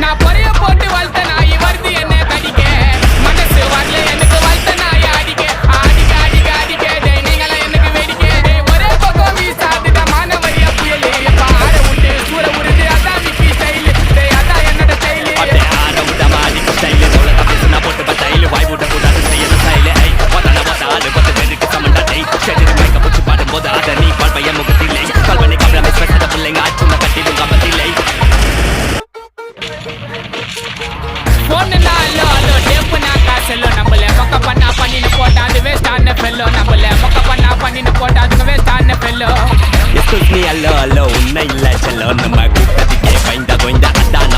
நான் பொறைய போட்டு வளர்த்த நாய் வருது என்ன கடிக்க மனசு வரல எனக்கு வளர்த்த நாய் அடிக்க அடிக்க அடிக்க அடிக்க டேய் நீங்கள எனக்கு வெடிக்க டேய் ஒரே பக்கம் வீசாதுடா மானவரியா புயல் எப்ப ஆட விட்டு சூற உருது அதான் விக்கி ஸ்டைல் டேய் அதான் என்னோட ஸ்டைல் அப்படியே ஆட விட்ட மாடிக்கு ஸ்டைல் தோளத்தை பேசுனா போட்டு பட்டையில் வாய் விட்ட கூடாது செய்யற ஸ்டைல் ஐ ஒத்தன ஒத்த ஆளு 10 பேருக்கு சமண்டா டேய் ஷெட்டில் மைக்க பிடிச்சி பாடும்போது அதை நீ பாழ்பைய முகத்தில்லை கல்வனை கம்ப்ரமைஸ் பேசாத பிள்ளைங்க ஆச்சுன கட்டிலும் கபத்தில்லை போன்னுனா அல்லோ அல்லோ டேப்புனா காசல்லோ நம்மள மொக்க பண்ணா பண்ணின்னு போட்டா அது வேஸ்ட் ஆன ஃபெல்லோ நம்மள மொக்க பண்ணா பண்ணின்னு போட்டா அதுக்கு வேஸ்ட் ஆன ஃபெல்லோ எஸ்கூஸ் மீ அல்லோ அல்லோ உன்னை இல்ல செல்லோ நம்ம கூட்டத்துக்கே பயந்த கோய்ந்த அதான்